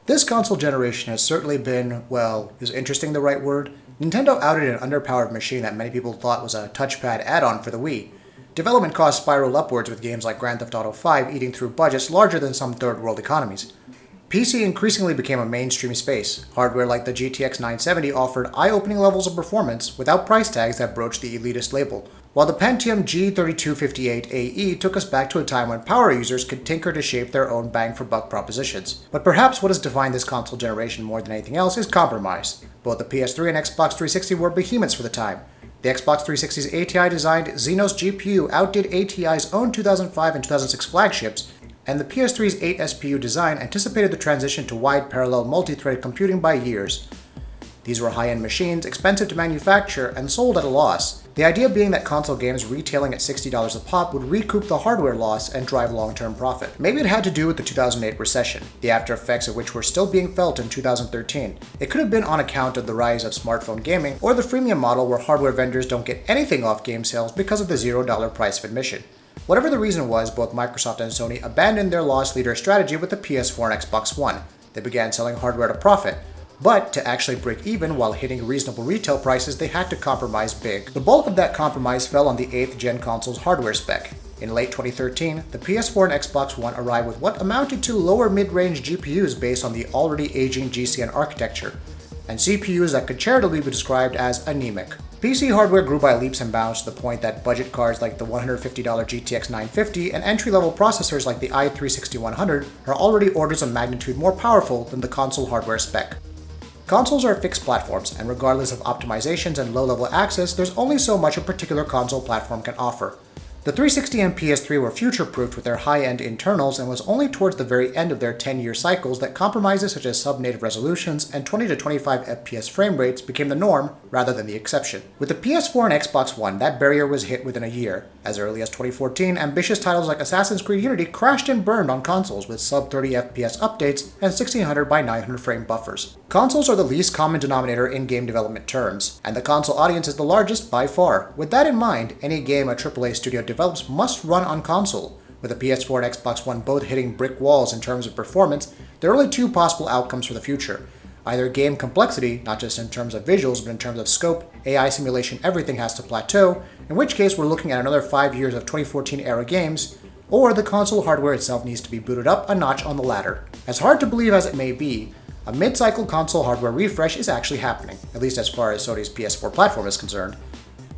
This console generation has certainly been, well, is interesting the right word? Nintendo outed an underpowered machine that many people thought was a touchpad add-on for the Wii. Development costs spiraled upwards with games like Grand Theft Auto V eating through budgets larger than some third-world economies. PC increasingly became a mainstream space. Hardware like the GTX 970 offered eye-opening levels of performance without price tags that broached the elitist label, while the Pentium G3258AE took us back to a time when power users could tinker to shape their own bang-for-buck propositions. But perhaps what has defined this console generation more than anything else is compromise. Both the PS3 and Xbox 360 were behemoths for the time. The Xbox 360's ATI-designed Xenos GPU outdid ATI's own 2005 and 2006 flagships, and the PS3's 8 SPU design anticipated the transition to wide parallel multi-threaded computing by years. These were high-end machines, expensive to manufacture, and sold at a loss. The idea being that console games retailing at $60 a pop would recoup the hardware loss and drive long-term profit. Maybe it had to do with the 2008 recession, the after effects of which were still being felt in 2013. It could have been on account of the rise of smartphone gaming, or the freemium model where hardware vendors don't get anything off game sales because of the $0 price of admission. Whatever the reason was, both Microsoft and Sony abandoned their loss leader strategy with the PS4 and Xbox One. They began selling hardware to profit. But to actually break even while hitting reasonable retail prices, they had to compromise big. The bulk of that compromise fell on the 8th gen console's hardware spec. In late 2013, the PS4 and Xbox One arrived with what amounted to lower mid-range GPUs based on the already aging GCN architecture, and CPUs that could charitably be described as anemic. PC hardware grew by leaps and bounds to the point that budget cards like the $150 GTX 950 and entry-level processors like the i3-6100 are already orders of magnitude more powerful than the console hardware spec. Consoles are fixed platforms, and regardless of optimizations and low-level access, there's only so much a particular console platform can offer. The 360 and PS3 were future-proofed with their high-end internals, and was only towards the very end of their 10-year cycles that compromises such as sub-native resolutions and 20 to 25 FPS frame rates became the norm rather than the exception. With the PS4 and Xbox One, that barrier was hit within a year. As early as 2014, ambitious titles like Assassin's Creed Unity crashed and burned on consoles with sub-30 FPS updates and 1600 by 900 frame buffers. Consoles are the least common denominator in game development terms, and the console audience is the largest by far. With that in mind, any game a AAA studio develops must run on console. With the PS4 and Xbox One both hitting brick walls in terms of performance, there are only two possible outcomes for the future. Either game complexity, not just in terms of visuals but in terms of scope, AI simulation, everything has to plateau, in which case we're looking at another 5 years of 2014-era games, or the console hardware itself needs to be booted up a notch on the ladder. As hard to believe as it may be, a mid-cycle console hardware refresh is actually happening, at least as far as Sony's PS4 platform is concerned.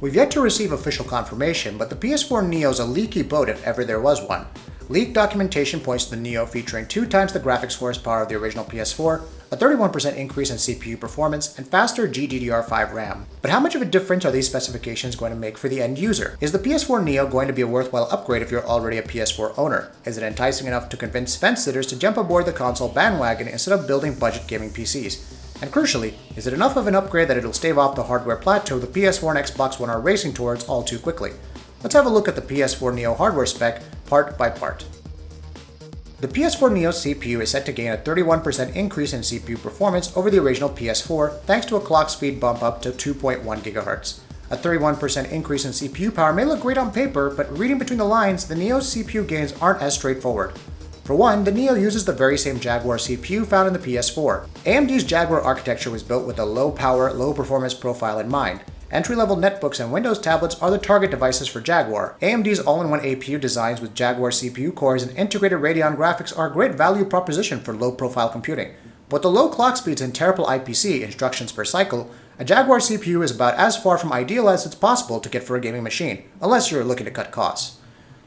We've yet to receive official confirmation, but the PS4 Neo is a leaky boat if ever there was one. Leaked documentation points to the Neo featuring 2 times the graphics horsepower of the original PS4, a 31% increase in CPU performance, and faster GDDR5 RAM. But how much of a difference are these specifications going to make for the end user? Is the PS4 Neo going to be a worthwhile upgrade if you're already a PS4 owner? Is it enticing enough to convince fence-sitters to jump aboard the console bandwagon instead of building budget gaming PCs? And crucially, is it enough of an upgrade that it'll stave off the hardware plateau the PS4 and Xbox One are racing towards all too quickly? Let's have a look at the PS4 Neo hardware spec, part by part. The PS4 Neo CPU is set to gain a 31% increase in CPU performance over the original PS4 thanks to a clock speed bump up to 2.1 GHz. A 31% increase in CPU power may look great on paper, but reading between the lines, the Neo's CPU gains aren't as straightforward. For one, the Neo uses the very same Jaguar CPU found in the PS4. AMD's Jaguar architecture was built with a low-power, low-performance profile in mind. Entry-level netbooks and Windows tablets are the target devices for Jaguar. AMD's all-in-one APU designs with Jaguar CPU cores and integrated Radeon graphics are a great value proposition for low-profile computing. But the low clock speeds and terrible IPC, instructions per cycle, a Jaguar CPU is about as far from ideal as it's possible to get for a gaming machine, unless you're looking to cut costs.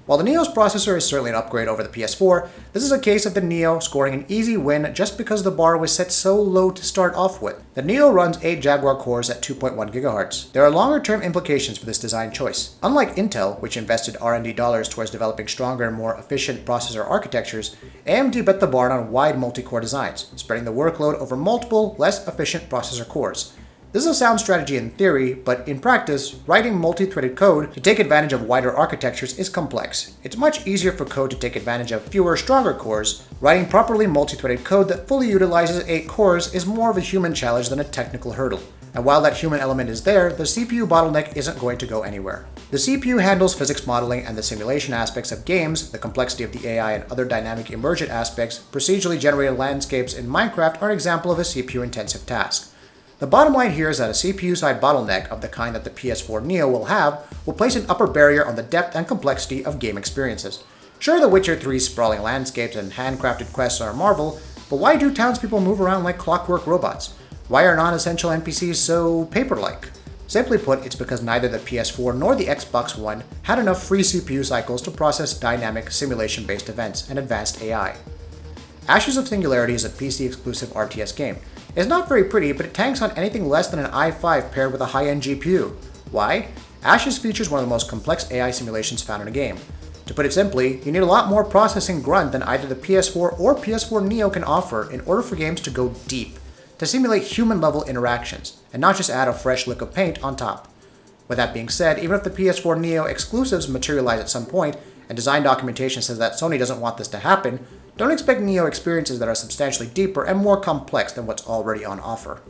While the Neo's processor is certainly an upgrade over the PS4, this is a case of the Neo scoring an easy win just because the bar was set so low to start off with. The Neo runs 8 Jaguar cores at 2.1 GHz. There are longer-term implications for this design choice. Unlike Intel, which invested R&D dollars towards developing stronger and more efficient processor architectures, AMD bet the barn on wide multi-core designs, spreading the workload over multiple, less efficient processor cores. This is a sound strategy in theory, but in practice, writing multi-threaded code to take advantage of wider architectures is complex. It's much easier for code to take advantage of fewer, stronger cores. Writing properly multi-threaded code that fully utilizes 8 cores is more of a human challenge than a technical hurdle. And while that human element is there, the CPU bottleneck isn't going to go anywhere. The CPU handles physics modeling and the simulation aspects of games, the complexity of the AI and other dynamic emergent aspects. Procedurally generated landscapes in Minecraft are an example of a CPU-intensive task. The bottom line here is that a CPU-side bottleneck of the kind that the PS4 Neo will have will place an upper barrier on the depth and complexity of game experiences. Sure, The Witcher 3's sprawling landscapes and handcrafted quests are a marvel, but why do townspeople move around like clockwork robots? Why are non-essential NPCs so paper-like? Simply put, it's because neither the PS4 nor the Xbox One had enough free CPU cycles to process dynamic, simulation-based events and advanced AI. Ashes of Singularity is a PC-exclusive RTS game. It's not very pretty, but it tanks on anything less than an i5 paired with a high-end GPU. Why? Ashes features one of the most complex AI simulations found in a game. To put it simply, you need a lot more processing grunt than either the PS4 or PS4 Neo can offer in order for games to go deep, to simulate human-level interactions, and not just add a fresh lick of paint on top. With that being said, even if the PS4 Neo exclusives materialize at some point, and design documentation says that Sony doesn't want this to happen, don't expect Neo experiences that are substantially deeper and more complex than what's already on offer.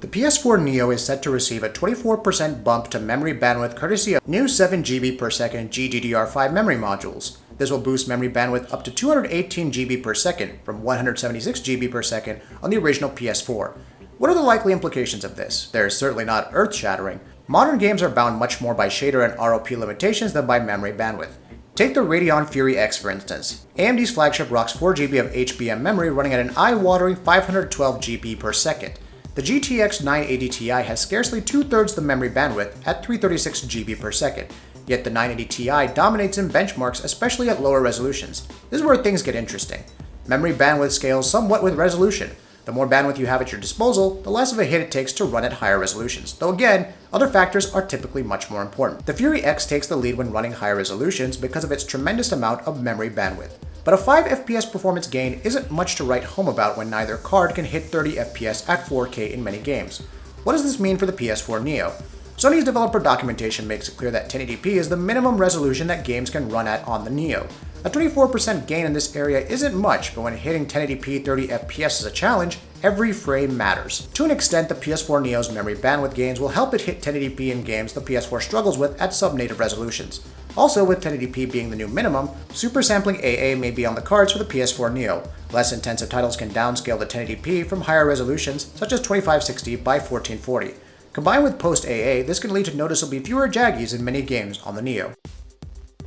The PS4 Neo is set to receive a 24% bump to memory bandwidth courtesy of new 7GB per second GDDR5 memory modules. This will boost memory bandwidth up to 218 GB per second from 176 GB per second on the original PS4. What are the likely implications of this? They're certainly not earth-shattering. Modern games are bound much more by shader and ROP limitations than by memory bandwidth. Take the Radeon Fury X for instance. AMD's flagship rocks 4 GB of HBM memory running at an eye-watering 512 GB per second. The GTX 980 Ti has scarcely two-thirds the memory bandwidth at 336 GB per second. Yet the 980 Ti dominates in benchmarks, especially at lower resolutions. This is where things get interesting. Memory bandwidth scales somewhat with resolution. The more bandwidth you have at your disposal, the less of a hit it takes to run at higher resolutions, though again, other factors are typically much more important. The Fury X takes the lead when running higher resolutions because of its tremendous amount of memory bandwidth. But a 5 FPS performance gain isn't much to write home about when neither card can hit 30 FPS at 4K in many games. What does this mean for the PS4 Neo? Sony's developer documentation makes it clear that 1080p is the minimum resolution that games can run at on the Neo. A 24% gain in this area isn't much, but when hitting 1080p 30 FPS is a challenge, every frame matters. To an extent, the PS4 Neo's memory bandwidth gains will help it hit 1080p in games the PS4 struggles with at sub-native resolutions. Also, with 1080p being the new minimum, super sampling AA may be on the cards for the PS4 Neo. Less intensive titles can downscale the 1080p from higher resolutions, such as 2560 by 1440. Combined with post-AA, this can lead to noticeably fewer jaggies in many games on the Neo.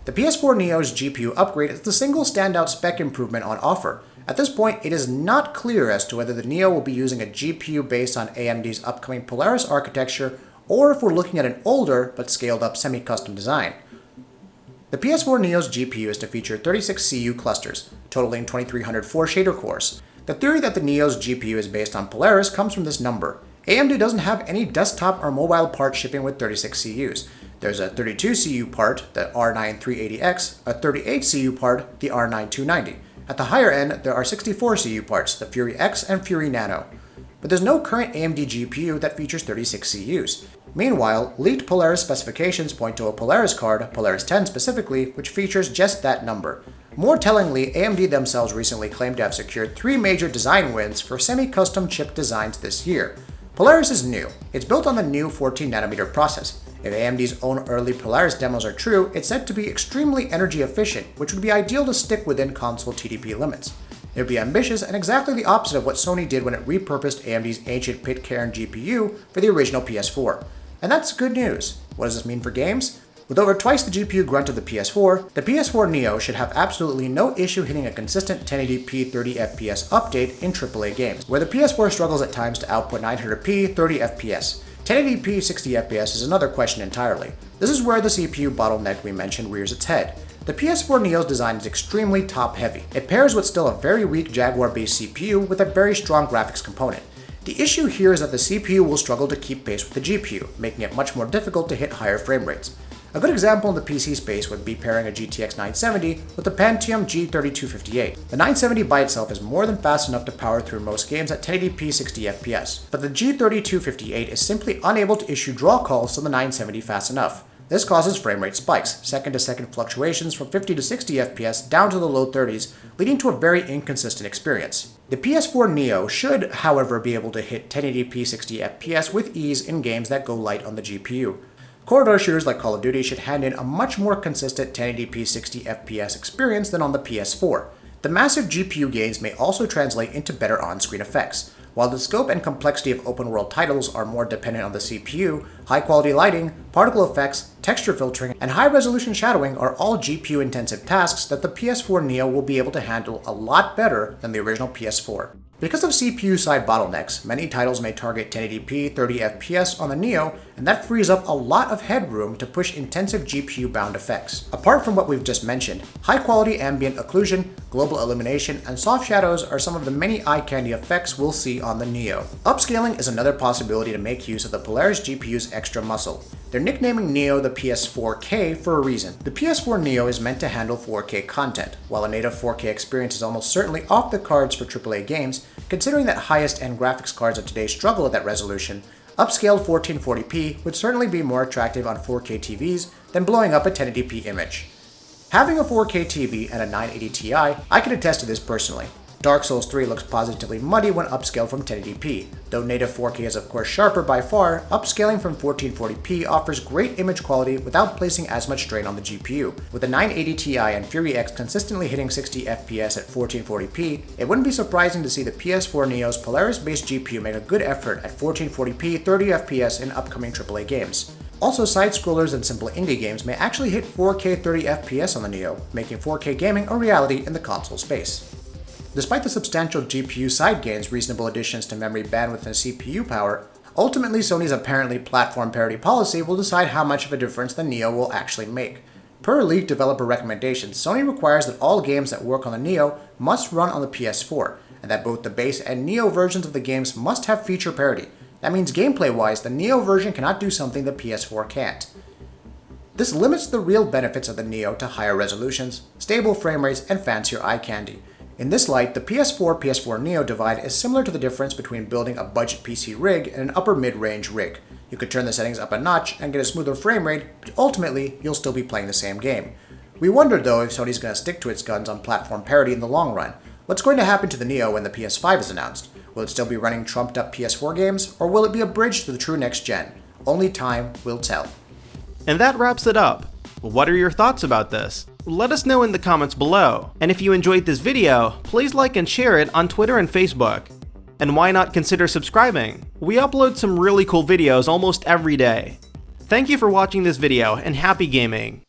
The PS4 Neo's GPU upgrade is the single standout spec improvement on offer. At this point, it is not clear as to whether the Neo will be using a GPU based on AMD's upcoming Polaris architecture, or if we're looking at an older but scaled up semi-custom design. The PS4 Neo's GPU is to feature 36 CU clusters, totaling 2304 shader cores. The theory that the Neo's GPU is based on Polaris comes from this number. AMD doesn't have any desktop or mobile part shipping with 36 CUs. There's a 32 CU part, the R9 380X, a 38 CU part, the R9 290. At the higher end, there are 64 CU parts, the Fury X and Fury Nano. But there's no current AMD GPU that features 36 CUs. Meanwhile, leaked Polaris specifications point to a Polaris card, Polaris 10 specifically, which features just that number. More tellingly, AMD themselves recently claimed to have secured 3 major design wins for semi-custom chip designs this year. Polaris is new. It's built on the new 14nm process. If AMD's own early Polaris demos are true, it's said to be extremely energy efficient, which would be ideal to stick within console TDP limits. It would be ambitious and exactly the opposite of what Sony did when it repurposed AMD's ancient Pitcairn GPU for the original PS4. And that's good news. What does this mean for games? With over twice the GPU grunt of the PS4 Neo should have absolutely no issue hitting a consistent 1080p 30 FPS update in AAA games, where the PS4 struggles at times to output 900p 30 FPS. 1080p 60 FPS is another question entirely. This is where the CPU bottleneck we mentioned rears its head. The PS4 Neo's design is extremely top-heavy. It pairs what's still a very weak Jaguar-based CPU with a very strong graphics component. The issue here is that the CPU will struggle to keep pace with the GPU, making it much more difficult to hit higher frame rates. A good example in the PC space would be pairing a GTX 970 with the Pentium G3258. The 970 by itself is more than fast enough to power through most games at 1080p 60 FPS, but the G3258 is simply unable to issue draw calls to the 970 fast enough. This causes frame rate spikes, second-to-second fluctuations from 50 to 60 FPS down to the low 30s, leading to a very inconsistent experience. The PS4 Neo should, however, be able to hit 1080p 60 FPS with ease in games that go light on the GPU. Corridor shooters like Call of Duty should hand in a much more consistent 1080p 60 FPS experience than on the PS4. The massive GPU gains may also translate into better on-screen effects. While the scope and complexity of open-world titles are more dependent on the CPU, high-quality lighting, particle effects, texture filtering, and high-resolution shadowing are all GPU-intensive tasks that the PS4 Neo will be able to handle a lot better than the original PS4. Because of CPU-side bottlenecks, many titles may target 1080p 30 FPS on the Neo, and that frees up a lot of headroom to push intensive GPU-bound effects. Apart from what we've just mentioned, high-quality ambient occlusion, global illumination, and soft shadows are some of the many eye-candy effects we'll see on the Neo. Upscaling is another possibility to make use of the Polaris GPU's extra muscle. They're nicknaming Neo the Ps4K for a reason. The PS4 Neo is meant to handle 4K content. While a native 4K experience is almost certainly off the cards for AAA games, considering that highest-end graphics cards of today struggle at that resolution, upscaled 1440p would certainly be more attractive on 4K TVs than blowing up a 1080p image. Having a 4K TV and a 980 Ti, I can attest to this personally. Dark Souls 3 looks positively muddy when upscaled from 1080p. Though native 4K is of course sharper by far, upscaling from 1440p offers great image quality without placing as much strain on the GPU. With the 980 Ti and Fury X consistently hitting 60 FPS at 1440p, it wouldn't be surprising to see the PS4 Neo's Polaris-based GPU make a good effort at 1440p 30 FPS in upcoming AAA games. Also, side-scrollers and simple indie games may actually hit 4K 30 FPS on the Neo, making 4K gaming a reality in the console space. Despite the substantial GPU side gains, reasonable additions to memory bandwidth and CPU power, ultimately Sony's apparently platform parity policy will decide how much of a difference the Neo will actually make. Per leaked developer recommendations, Sony requires that all games that work on the Neo must run on the PS4, and that both the base and Neo versions of the games must have feature parity. That means gameplay-wise, the Neo version cannot do something the PS4 can't. This limits the real benefits of the Neo to higher resolutions, stable frame rates, and fancier eye candy. In this light, the PS4 Neo divide is similar to the difference between building a budget PC rig and an upper mid-range rig. You could turn the settings up a notch and get a smoother frame rate, but ultimately, you'll still be playing the same game. We wondered though if Sony's going to stick to its guns on platform parity in the long run. What's going to happen to the Neo when the PS5 is announced? Will it still be running trumped up PS4 games, or will it be a bridge to the true next gen? Only time will tell. And that wraps it up. What are your thoughts about this? Let us know in the comments below. And if you enjoyed this video, please like and share it on Twitter and Facebook. And why not consider subscribing? We upload some really cool videos almost every day. Thank you for watching this video, and happy gaming!